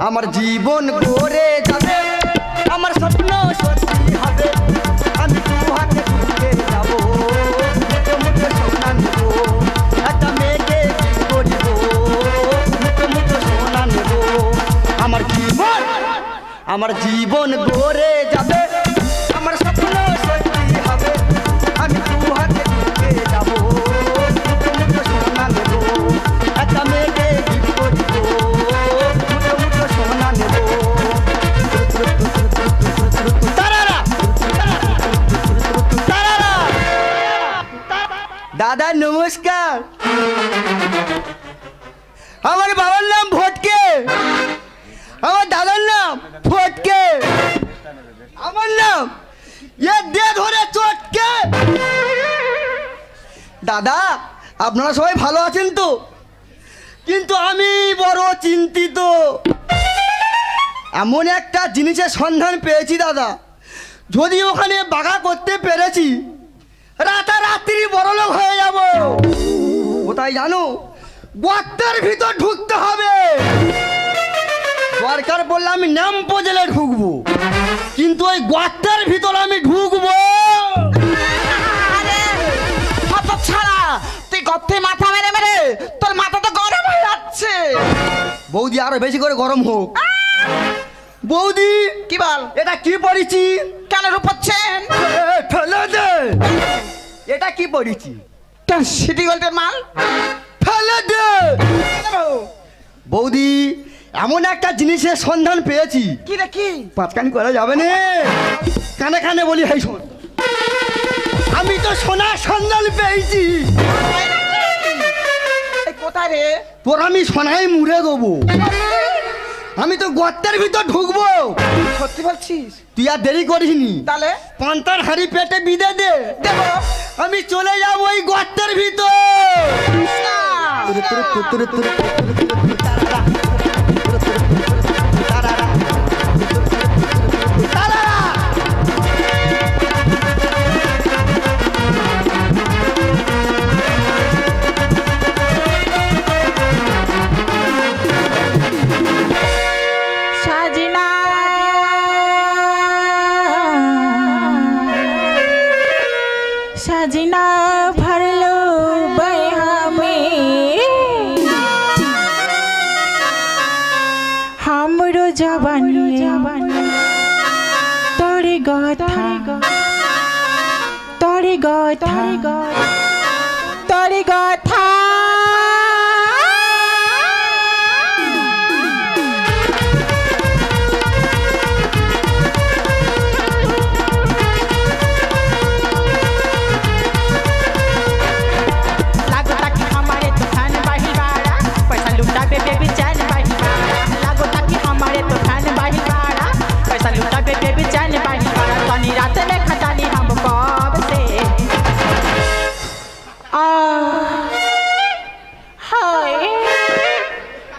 আমার জীবন গড়ে যাবে, আমার স্বপ্ন সত্যি হবে, আমি দু হাতে ঢুকে যাবো, মুখে মুখে সোনা নেব, একটা মেয়েকে করিব, মুখে মুখে সোনা নেব। আমার জীবন গড়ে যাবে, আমার স্বপ্ন সত্যি হবে, আমি দু হাতে ঢুকে যাবো, মুখে মুখে সোনা নেব, একটা মেয়েকে করিব, মুখে মুখে সোনা নেব। দাদা নমস্কার, আমার বাবার নাম ভটকে, আমার দাদার নাম ফটকে, আমার নাম দে ধরে চটকে। দাদা আপনারা সবাই ভালো আছেন তো? কিন্তু আমি বড় চিন্তিত। এমন একটা জিনিসের সন্ধান পেয়েছি দাদা, যদি ওখানে বাগা করতে পেরেছি রাতারাত্রি বড়লোক হয়ে যাব। কোথায় জানো? গর্তের ভিতর ঢুকতে হবে। দরকার বললে আমি ন্যাম্পো জেলে ঢুকবো, কিন্তু ওই গর্তের ভিতর আমি ঢুকবো। ছাড়া তুই গর্তে মাথা মেরে মেরে তোর মাথা তো গরম হয়ে যাচ্ছে। বৌদি আরো বেশি করে গরম হোক। বৌদি কি বল? এটা কি পড়েছি? কেন রূপচ্ছেন? ফেলে দে। এটা কি পড়েছি? সিটি গোল্ডের মাল। ফেলে দে। বৌদি এমন একটা জিনিসের সন্ধান পেয়েছি। কি রে কি? পাঁচকানি করা যাবে না, কানে কানে বলি। হাই শোন, আমি তো সোনার সন্ধান পেয়েছি। কোথায় রে? তোর আমি সোনায় মুড়ে দেবো। আমি তো গর্তের ভিতর ঢুকবো। সত্যি বলছিস? তুই আর দেরি করিসনি, তাহলে পান্তার হাড়ি পেটে বিঁধে দে, আমি চলে যাবো ওই গর্তের ভিতর। सजना भर लो बया में हमरो जवानी तोरे गाथा तोरे गाथा तोरे गाथा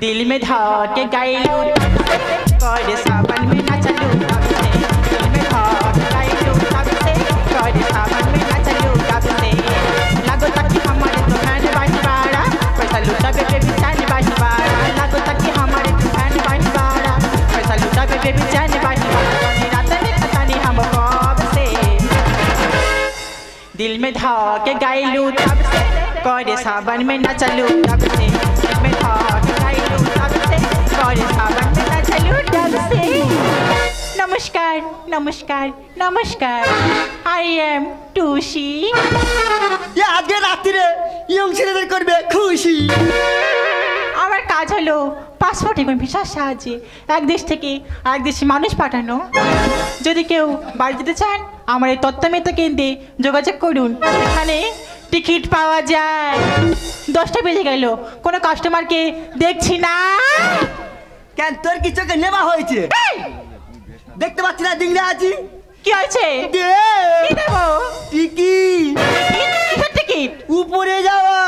दिल में धके गाइलू करे सावन में ना चलू तब से, दिल में धके गाइलू तब से करे सावन में ना चलू तब से। लागो तक हमारे तो फैन बाही बाड़ा, पैसा लूटा बेबे बिचान बाही बाड़ा। लागो तक हमारे तो फैन बाही बाड़ा, पैसा लूटा बेबे बिचान बाही बाड़ा। रात में पता नहीं हम कब से, दिल में धके गाइलू तब से करे सावन में ना चलू तब से, दिल में धके गाइलू तब से करे सावन में ना चलू तब से। नमस्कार नमस्कार नमस्कार, आई एम টুসি। আজকে রাত্রিরে ইয়ং ছেলেদের করবে খুশি। আমার কাজ হলো পাসপোর্ট এবং ভিসার সাহায্যে এক দেশ থেকে আরেক দেশে মানুষ পাঠানো। যদি কেউ বাড়ি যেতে চান আমার এই তত্ত্বমেতো কেন্দ্রে যোগাযোগ করুন, এখানে টিকিট পাওয়া যায়। 10টা বেজে গেল, কোনো কাস্টমারকে দেখছি না। কেন তোর কি চোখে নেওয়া হয়েছে? দেখতে পাচ্ছি না ডিংরা আছি। কি হয়েছে? দে কি দেব? টিকিট। কিসের টিকিট? উপরে যাওয়া।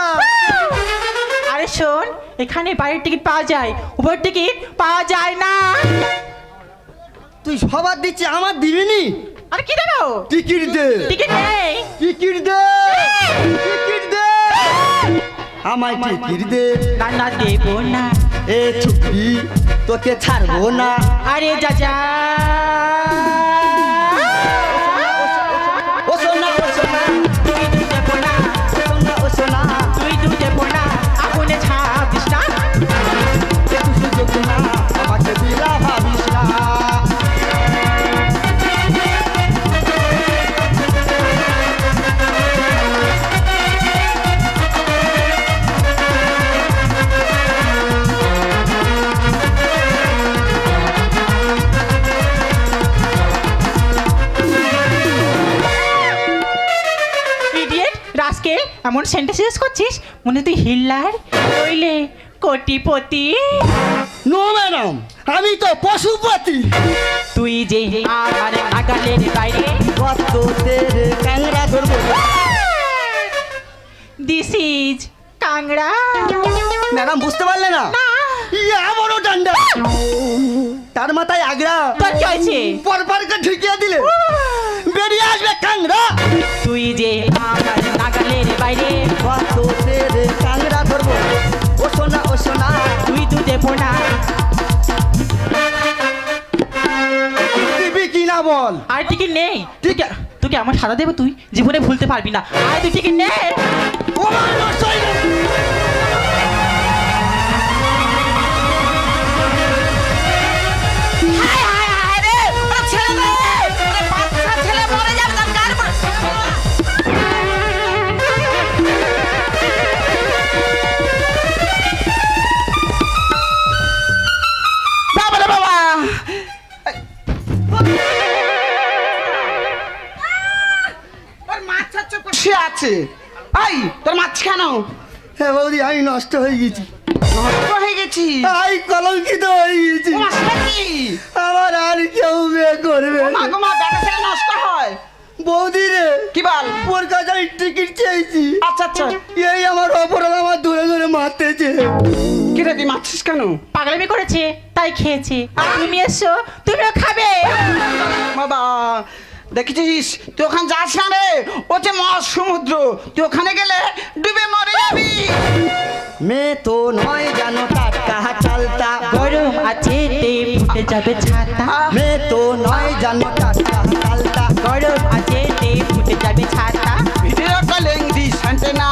আরে শোন, এখানে বাইরের টিকিট পাওয়া যায়, উপরের টিকিট পাওয়া যায় না। তুই সবার দিচ্ছি আমার দিবিনি? আর কি দেবো? টিকিট দে, টিকিট নেই। টিকিট দে, টিকিট দে, আমায় টিকিট দে। না না দেবো না। এ চুপি, তোকে ছাড়বো না। আরে যা ও সোনা, ও সোনা, তুই দেবো না, ও সোনা, ও সোনা, তুই দেবো না, আগুনে ছাপিস না। এ তুই সুযোগ না, আমাকে দিলা ভাবিস না। ইডিয়েট রাস্কেল, এমন সেন্টেন্স করছিস মনে তুই হিল্লার নইলে কোটিপতি। নো ম্যাডাম, আমি তো পশুপতি। তুই যে আমার নাগালের বাইরে। কত তেরে ক্যাংরা ধরবো। This is Kangra. ম্যাডাম বুঝতে পারলে না? ইয়া বড় ডান্ডা, তার মাথায় আগড়া। তোর কি হয়েছে? পরপরকে ঢুকিয়ে দিলে বেরিয়ে আসবে কাংড়া। তুই যে আমার নাগালের বাইরে। কত তেরে ক্যাংরা ধরবো। ও সোনা, ও সোনা, তুই দেবো না। দিবি কি না বল? আর টিকিট নেই। ঠিক তোকে আমার সাদা দেবো, তুই জীবনে ভুলতে পারবি না। আর তুই টিকিট নে। ও মা নষ্ট হয়ে গেছে। হায় হায় হায় রে, ওরা ছেড়ে দে, ওরে বাচ্চা ছেলে মরে যাবে তার গার পর। বাবা রে বাবা, ওর মাথা চুপ সে আছে। আই তোর মাছ কেন হ্যাঁ বৌদি, আমি নষ্ট হয়ে গেছি। নষ্ট হয়ে গেছি? আই কলঙ্কিত হয়ে গেছি। ও মাছটা কি? আমার আর কেউ বিয়ে করবে ও মা না। গো মা, বেটা ছেলে নষ্ট হয়। বৌদি রে, কি বল? ওর কাছে আমি টিকিট চেয়েছি। আচ্ছা আচ্ছা, এই আমার অপরাধ, আমার ধরে ধরে মারতেছে। কি রে তুই মারছিস কেন? পাগলামি করেছে তাই খেয়েছে। আর তুমি এসো, তুমিও খাবে। বাবা দেখেছিস, তুই ওখানে যাস না রে, ও যে মহা সমুদ্র, তুই ওখানে গেলে ডুবে মরে যাবি। মেয়ে তো নয় জানো টাটকা চালতা। গরম আছে তে ফুটে যাবে ছাতা। মেয়ে তো নয় জানো টাটকা চালতা। গরম আছে তে ফুটে যাবে ছাতা। ভিডিও কলিং দিস না,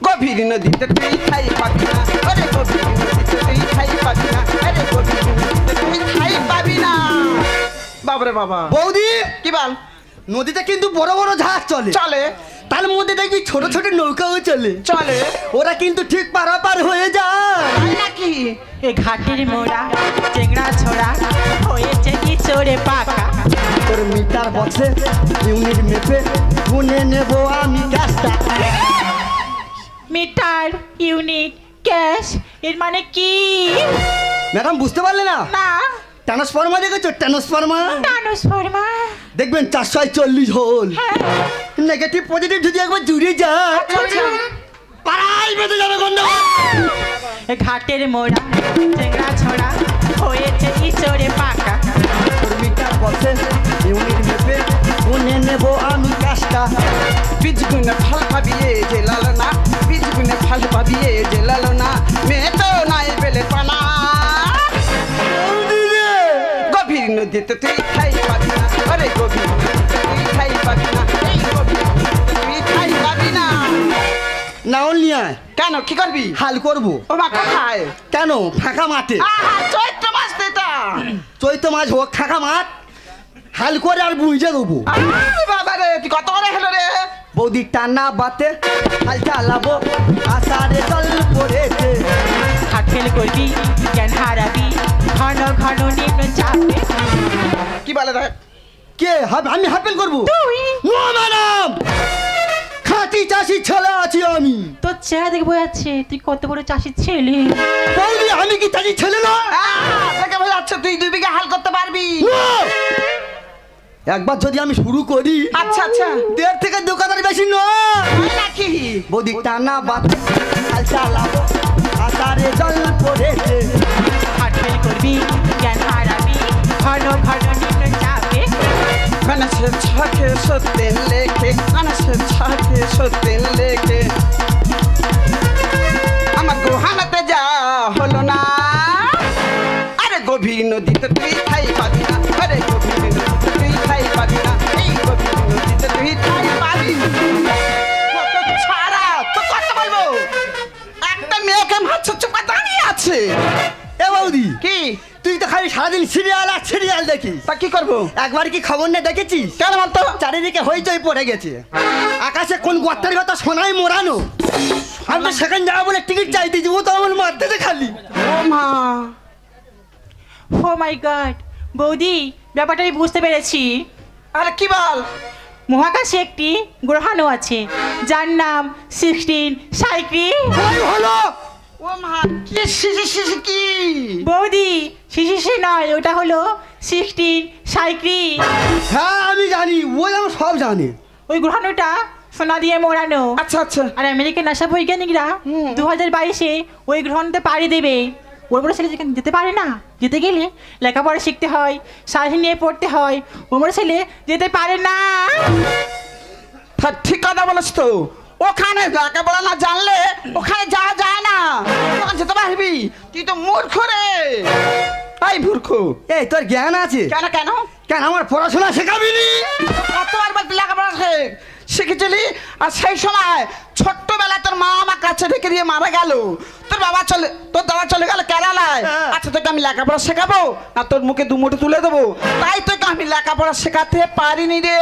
গভীর নদীতে তুই খাই পাবি না। আরে গভীর নদীতে তুই খাই পাবি না। আরে গভীর নদীতে তুই খাই পাবি না। বাবারে বাবা। বৌদি, কি বল? নদীতে কিন্তু বড় বড় জাহাজ চলে। চলে তার মধ্যে দেখবি ছোট ছোট নৌকাও চলে। চলে, ওরা কিন্তু ঠিক পারাপার হয়ে যায়। তাই নাকি? এ ঘাটের মোড়া চেংড়া ছোড়া হয়েছে কি চড়ে পাকা। তোর মিটার বক্সে ইউনিট মেপে গুনে নেবো আমি গ্যাসটা। মিটার, ইউনিট, ক্যাশ এর মানে কি? ম্যাডাম বুঝতে পারলে না? না, ট্রান্সফরমার দেখেছো? Transformer transformer. দেখবেন 440 হোল। হ্যাঁ। নেগেটিভ পজিটিভ যদি একবার জুড়ে যায়, আচ্ছা। পাড়াই বেঁধে যাবে গন্ডগোল। এ ঘাটের মোড়া চেংড়া ছোড়া হয়েছে কি চড়ে পাকা। তোর মিটার বক্সে ইউনিট মেপে গুনে নেবো আমি গ্যাসটা। বীজ গুনে ফল পাবিয়ে যে লালো না, বীজ গুনে ফল পাবিয়ে যে লালো না। মেয়ে তো নাই পেলে পানা, গভীর নদীতে তুই খাই পাবি না। আরে গভীর নদীতে তুই খাই পাবি না। এই গভীর নদীতে তুই খাই পাবি না। নাও নিয়ে কেন, কি করবি? হাল করবো। ও মা কোথায়? কেন? ফাঁকা মাঠে। আহা, চৈত্র মাস তো এটা। চৈত্র মাছ হোক, ফাঁকা মাঠ, হাল করে আর বুঝে দেবো। আরে বাবা রে, তুই কত করে হলো রে? বৌদি টানা বাতে হাল চালাবো, আষাঢ়ে জল পড়েছে। হাত ফেল করবি জ্ঞান হারাবি ঘন ঘন নিম্ন চাপে। কি বলে দেখ? কে আমি হ্যাপেল করবো? তুই? নো ম্যাডাম, খাঁটি চাষি ছেলে আছি আমি। তোর চেহারা দেখে বোঝাচ্ছে তুই কত বড় চাষির ছেলে। বৌদি আমি কি চাষি ছেলে না? দেখে বোঝাচ্ছে তুই 2 বিঘা হাল করতে পারবি। No! একবার যদি আমি শুরু করি, আচ্ছা আচ্ছা, 1.5 থেকে 2 কাতার বেশি নয়। তাই নাকি? বৌদি টানা বাতে হাল চালাবো, আষাঢ়ে জল পড়েছে। হাত ফেল করবি হারাবি জ্ঞান হারাবি ঘন ঘন নিম্ন চাপে গণেশে ছাকে সত্যেন লেখে গণেশে ছাকে সত্যেন লেখে আমার গোহানাতে যা হলো না আরে গভীর নদীতে তুই ঠাই পাবি না আরে গভীর নদীতে তুই ঠাই পাবি না এই গভীর নদীতে তুই ঠাই পাবি কত ছাড়া তো কত বলবো একটা মেয়েকে মারছে চুপা দাঁড়িয়ে আছে এ বৌদি কি তুই তো খালি সারাদিন সিরিয়াল আর সিরিয়াল দেখিস তা কি করবো একবার কি খবর নিয়ে দেখেছিস কেন বলতো চারিদিকে হইচই পড়ে গেছে আকাশে কোন গর্তের কথা সোনায় মোড়ানো আমি তো সেখানে যাবো বলে টিকিট চাইতেছি ও তো আমার মারতেছে খালি ও মা ও মাই গড বৌদি ব্যাপারটা আমি বুঝতে পেরেছি আরে কি বল মহাকাশে একটি গ্রহাণু আছে যার নাম 16 সাইক্রি ওই হলো ও মা কি শিশি শিশি কি বৌদি শিশিসি নয় ওটা হলো 16 সাইক্রি হ্যাঁ আমি জানি ও যেন সব জানে ওই গ্রহাণুটা সোনা দিয়ে মোড়ানো আচ্ছা আচ্ছা আর আমেরিকান নাসা বৈজ্ঞানিকরা 2022-এ ওই গ্রহণতে পাড়ি দেবে ওর বড় ছেলে যেখানে যেতে পারে না যেতে গেলে লেখাপড়া শিখতে হয় সাথে নিয়ে পড়তে হয় ওর বড় ছেলে যেতে পারে না ঠিক কথা বলেছ তো ওখানে লেখাপড়া না জানলে ওখানে যাওয়া যায় না ওখানে যেতে পারবি তুই তো মূর্খ রে এই মূর্খ এই তোর জ্ঞান আছে কেন কেন কেন আমার পড়াশোনা শেখাবি নি কতবার বলতে লেখাপড়া শিখেছিলি আর সেই সময় ছোট্টবেলা তোর মা আমার কাছে রেখে দিয়ে মারা গেল তোর দাদা চলে গেল কেরালায় আচ্ছা তোকে আমি লেখাপড়া শেখাবো না তোর মুখে দু মুঠো তুলে দেবো তাই তোকে আমি লেখাপড়া শেখাতে পারিনি রে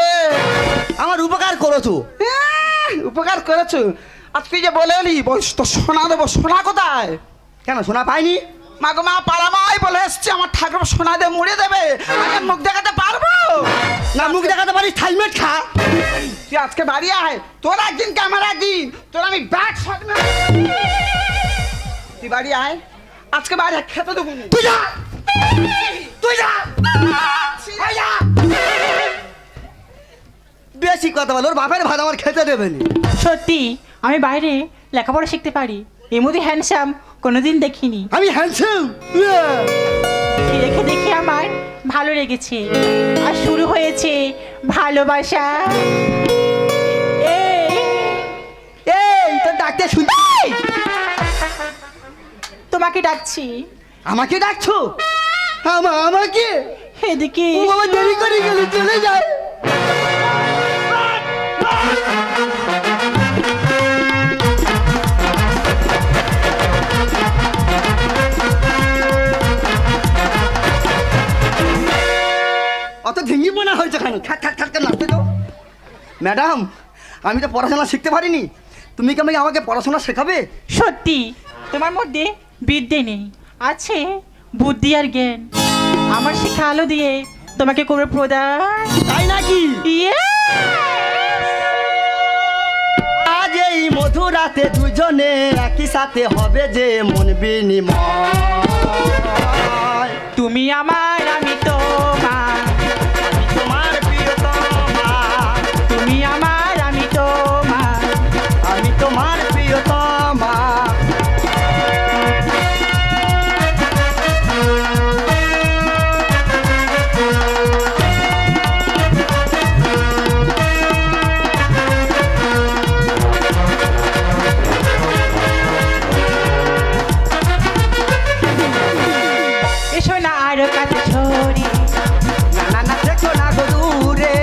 আমার উপকার করেছো উপকার করেছো আর তুই যে বলে এলি তো সোনা দেবো সোনা কোথায় কেন শোনা পাইনি মাগো মা পাড়ামাই বলে এসছি আমার ঠাকুর সোনা দিয়ে মুড়ে দেবে আমি মুখ দেখাতে পারবো না মুখ দেখাতে পারিস থাইমেট খা তুই আজকে বাড়ি আয় তোর একদিন কে আমার একদিন তোর আমি ব্যাগ শট তুই বাড়ি আয় আজকে বাড়ি খেতে দেবো তুই যা তুই যা বেশি কথা বল ওর বাপের ভাত আমার খেতে দেবে না সত্যি আমি বাইরে লেখাপড়া শিখতে পারি এর মধ্যে হ্যান্ডসাম কোনোদিন দেখিনি আমি হ্যান্ডসাম দেখে দেখে আমার ভালো লেগেছে আর শুরু হয়েছে ভালোবাসা এই তোর ডাকতে শুনতে তোমাকে ডাকছি আমাকে ডাকছো আমাকে এদিকে ও বাবা দেরি করে গেলে চলে যায় অত ভেঙে মনে হয়েছে কেন খাট খাট খাট নাচতে তো ম্যাডাম আমি তো পড়াশোনা শিখতে পারিনি তুমি কি আমাকে পড়াশোনা শেখাবে সত্যি তোমার মধ্যে বিদ্যে নেই আছে বুদ্ধি আর জ্ঞান আমার শিক্ষা আলো দিয়ে তোমাকে করবে প্রদান তাই নাকি আজ এই মধুরাতে দুজনে একই সাথে হবে যে মন বিনিময় তুমি আমার আমি তোমার তোমার প্রিয়তমা তুমি আমার আমি তোমার আমি তোমার প্রিয়তমা এসো না আরো কাছে ছড়ি না না দেখো না গো দূরে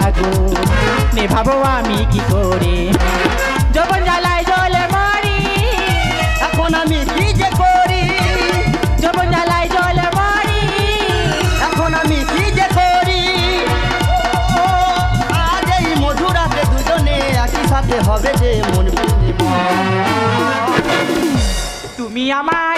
আগো নেভাবো আমি কি করে যখন জ্বালায় জলে মরি এখন আমি কি যে করি যখন জ্বালায় জলে মরি এখন আমি কি যে করি আজ এই মধুরাতে দুজনে একই সাথে হবে যে মন বিনিময় তুমি আমার